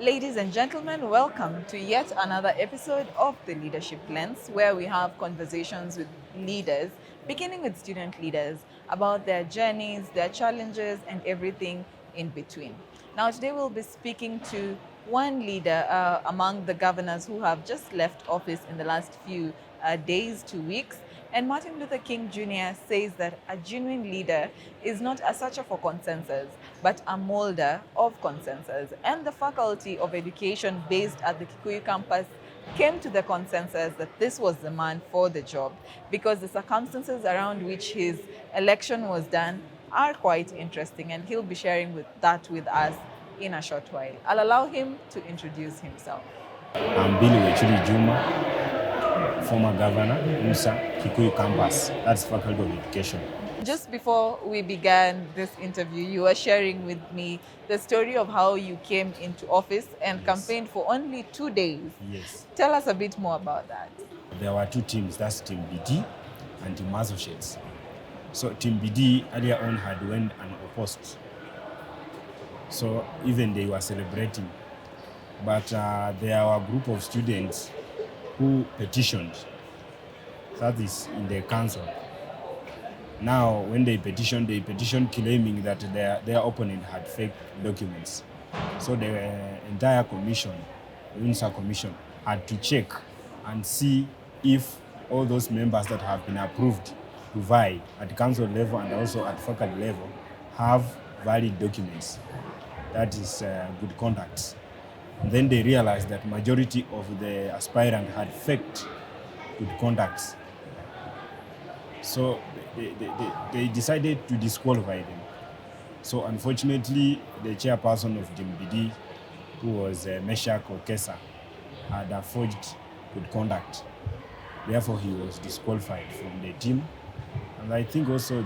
Ladies and gentlemen, welcome to yet another episode of The Leadership Lens, where we have conversations with leaders, beginning with student leaders, about their journeys, their challenges, and everything in between. Now, today we'll be speaking to one leader among the governors who have just left office in the last few days to weeks. And Martin Luther King Jr. says that a genuine leader is not a searcher for consensus, but a molder of consensus. And the Faculty of Education based at the Kikuyu campus came to the consensus that this was the man for the job because the circumstances around which his election was done are quite interesting, and he'll be sharing that with us in a short while. I'll allow him to introduce himself. I'm Billy Wechuli Juma, former governor, Musa, Kikuyu Campus. That's Faculty of Education. Just before we began this interview, you were sharing with me the story of how you came into office and campaigned for only 2 days. Yes. Tell us a bit more about that. There were two teams, that's Team BD and Team Associates. So Team BD earlier on had went unopposed. So even they were celebrating. But there were a group of students who petitioned, that is in the council. Now, when they petitioned claiming that their opponent had fake documents. So the entire commission, the UNSA commission, had to check and see if all those members that have been approved to vie at council level and also at faculty level have valid documents. That is good conduct. And then they realized that majority of the aspirants had faked good conducts. So they decided to disqualify them. So unfortunately, the chairperson of Team BD, who was Meshach Okesa, had a forged good conduct. Therefore, he was disqualified from the team. And I think also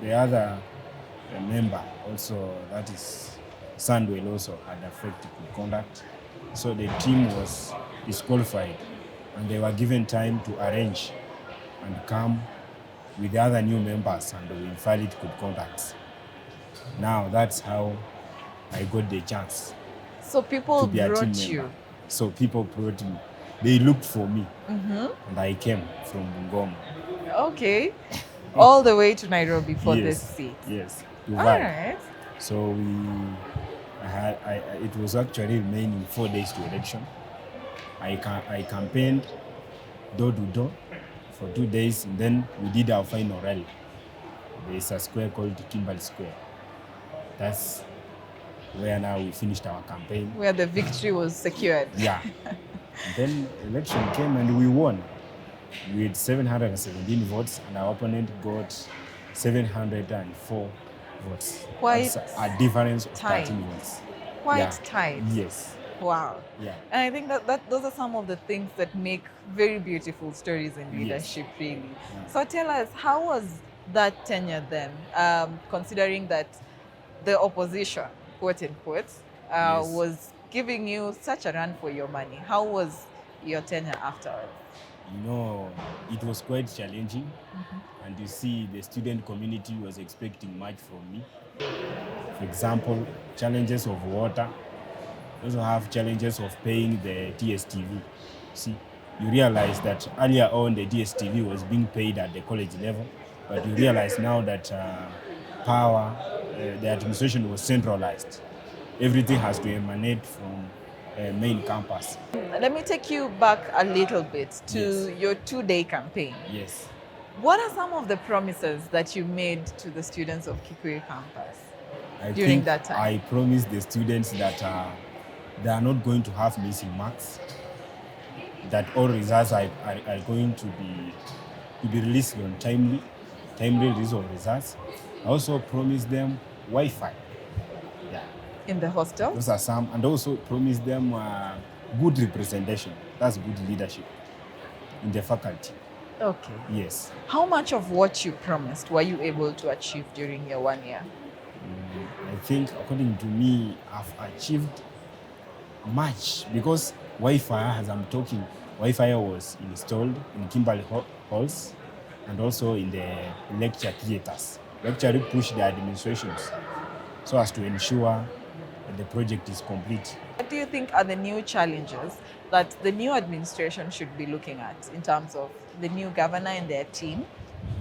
the other member, also that is Sandwell, also had a forged good conduct. So the team was disqualified, and they were given time to arrange and come with the other new members and with valid good contacts. Now that's how I got the chance. So people to be a team brought you. member. So people brought me. They looked for me, and I came from Bungoma. Okay. All the way to Nairobi for Yes, this seat. Yes, to All vie. right. So it was actually remaining 4 days to election. I campaigned door to door for 2 days, and then we did our final rally. There's a square called Kimberley Square. That's where now we finished our campaign. Where the victory was secured. Yeah. And then election came and we won. We had 717 votes and our opponent got 704 votes. Quite That's a difference of tight. 13 votes. Quite Yeah. tight. Yes. Wow. Yeah. And I think that those are some of the things that make very beautiful stories in Yes. leadership, really. Yeah. So tell us, how was that tenure then, considering that the opposition, quote unquote, Yes. was giving you such a run for your money? How was your tenure afterwards? You know, it was quite challenging. And you see, the student community was expecting much from me. For example, challenges of water. We also have challenges of paying the DSTV. See, you realize that earlier on the DSTV was being paid at the college level, but you realize now that the administration was centralized. Everything has to emanate from main campus. Let me take you back a little bit to Yes. your 2-day campaign. Yes. What are some of the promises that you made to the students of Kikuyu campus? I During think that time. I promised the students that they are not going to have missing marks, that all results are going to be released on timely release of results. I also promised them Wi-Fi. Yeah, In the hostel? those are some, and also promised them good representation. That's good leadership in the faculty. Okay. Yes. How much of what you promised were you able to achieve during your 1 year? I think, according to me, I've achieved much because Wi-Fi, as I'm talking, Wi-Fi was installed in Kimberley halls and also in the lecture theaters. We actually pushed the administrations so as to ensure the project is complete. What do you think are the new challenges that the new administration should be looking at in terms of the new governor and their team?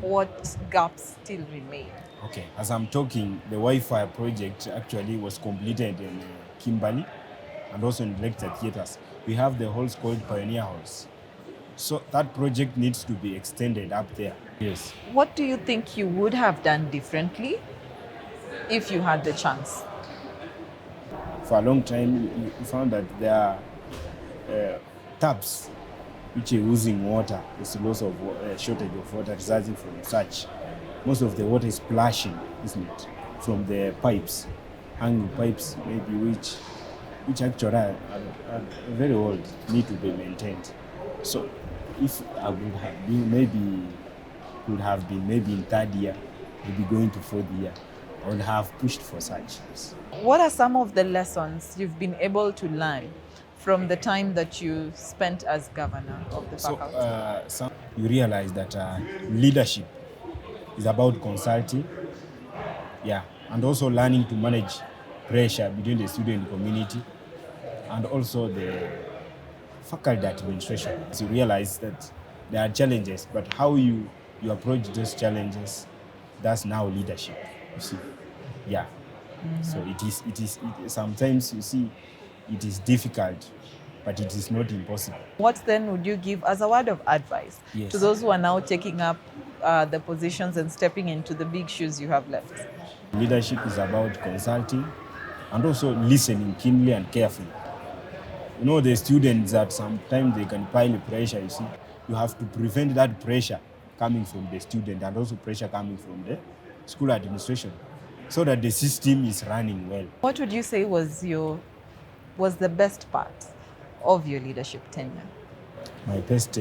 What gaps still remain? Okay, as I'm talking, the Wi-Fi project actually was completed in Kimberley and also in lecture theatres. We have the halls called Pioneer Halls. So that project needs to be extended up there. Yes. What do you think you would have done differently if you had the chance? For a long time, you found that there are taps which are using water. There's a loss of shortage of water resulting from such. Most of the water is splashing, isn't it? From the pipes, hanging pipes, maybe which actually are very old, need to be maintained. So if I would have been maybe in third year, maybe going to fourth year, I would have pushed for such. What are some of the lessons you've been able to learn from the time that you spent as governor of the faculty? So you realize that leadership is about consulting, yeah, and also learning to manage pressure between the student community and also the faculty administration. So you realize that there are challenges, but how you approach those challenges, that's now leadership, you see. Yeah. So it is sometimes you see it is difficult, but it is not impossible. What then would you give as a word of advice Yes. to those who are now taking up the positions and stepping into the big shoes you have left? Leadership is about consulting and also listening keenly and carefully. You know, the students that sometimes they can pile pressure, you see. You have to prevent that pressure coming from the student and also pressure coming from the school administration so that the system is running well. What would you say was the best part of your leadership tenure? My best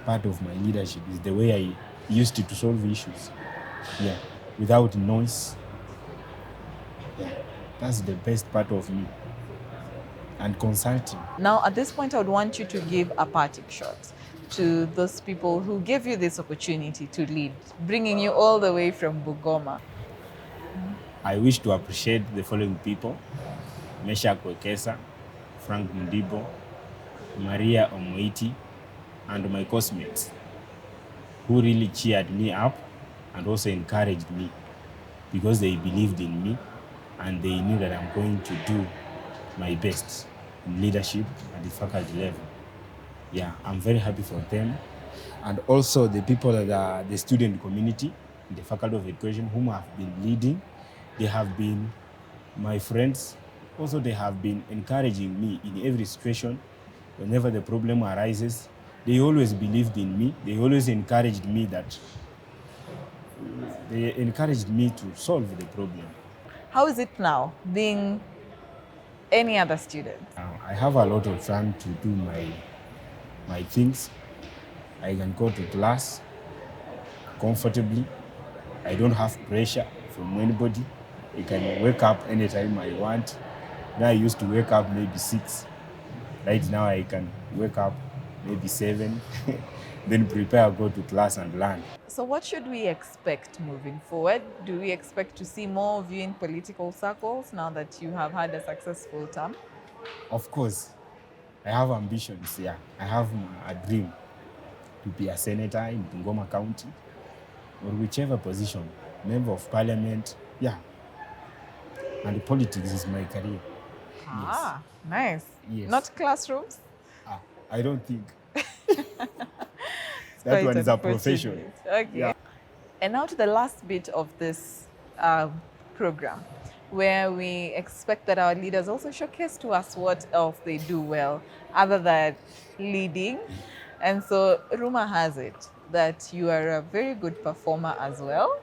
part of my leadership is the way I used to solve issues. Yeah, without noise. Yeah, that's the best part of me. And consulting. Now, at this point, I would want you to give a parting shot to those people who gave you this opportunity to lead, bringing you all the way from Bugoma. I wish to appreciate the following people: Mesha Kwekesa, Frank Mundibo, Maria Omoiti, and my classmates, who really cheered me up and also encouraged me because they believed in me and they knew that I'm going to do my best in leadership at the faculty level. Yeah, I'm very happy for them. And also the people that are the student community in the Faculty of Education whom I have been leading, they have been my friends. Also, they have been encouraging me in every situation. Whenever the problem arises, they always believed in me. They always encouraged me to solve the problem. How is it now, being any other student? I have a lot of time to do my things. I can go to class comfortably. I don't have pressure from anybody. I can wake up anytime I want. Now I used to wake up maybe 6. Right now I can wake up maybe 7, then prepare, go to class and learn. So what should we expect moving forward? Do we expect to see more of you in political circles now that you have had a successful term? Of course, I have ambitions, yeah. I have a dream to be a senator in Bungoma County or whichever position, member of parliament, yeah. And politics is my career. Ah, nice. Yes. Not classrooms? I don't think. It's That quite one is a profession. unfortunate. Okay. Yeah. And now to the last bit of this program, where we expect that our leaders also showcase to us what else they do well other than leading. And so rumor has it that you are a very good performer as well.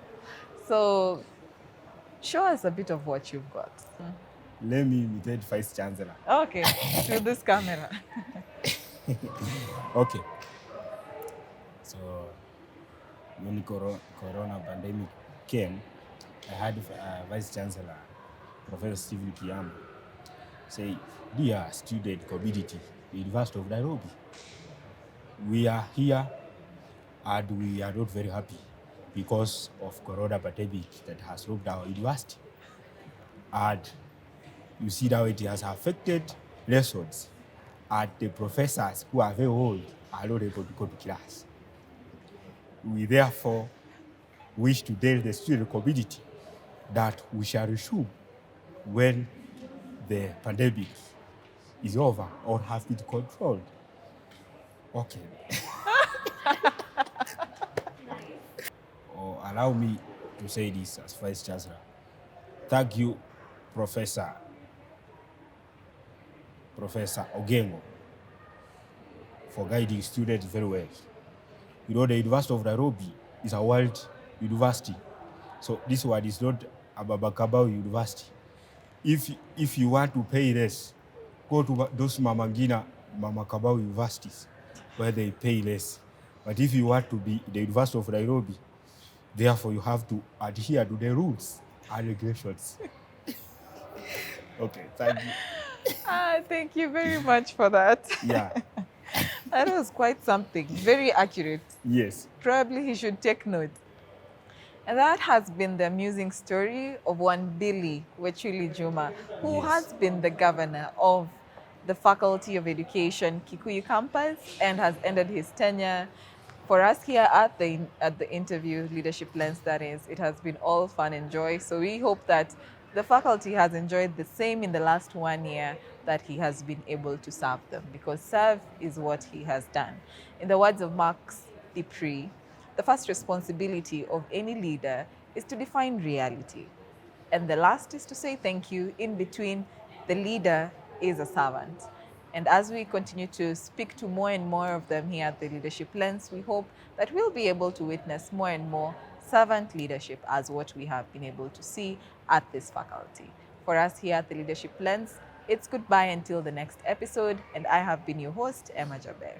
So show us a bit of what you've got. Let me imitate Vice Chancellor. Okay, through this camera. Okay. So when Corona pandemic came, I had Vice Chancellor Professor Stephen Kiambu say, "Dear student community, the University of Nairobi, we are here and we are not very happy because of Corona pandemic that has robbed our university. And you see how it has affected lessons, and the professors who are very old are not able to go to class. We therefore wish to tell the student community that we shall resume when the pandemic is over or has been controlled. Okay. Or allow me to say this as Vice Chancellor. Thank you, Professor Ogengo, for guiding students very well. You know, the University of Nairobi is a world university. So this one is not a Babakabau University. If you want to pay less, go to those Mama Kabau universities where they pay less. But if you want to be the University of Nairobi, therefore you have to adhere to the rules and regulations. Okay, thank you. Thank you very much for that. Yeah. That was quite something. Very accurate. Yes. Probably he should take note. And that has been the amusing story of one Billy Wechuli Juma, who Yes. has been the governor of the Faculty of Education, Kikuyu Campus, and has ended his tenure. For us here at the interview, Leadership Lens, that is, it has been all fun and joy. So we hope that the faculty has enjoyed the same in the last 1 year that he has been able to serve them, because serve is what he has done. In the words of Marx Dupree, the first responsibility of any leader is to define reality. And the last is to say thank you. In between, the leader is a servant. And as we continue to speak to more and more of them here at the Leadership Lens, we hope that we'll be able to witness more and more servant leadership as what we have been able to see at this faculty. For us here at the Leadership Lens, it's goodbye until the next episode, and I have been your host, Emma Jaber.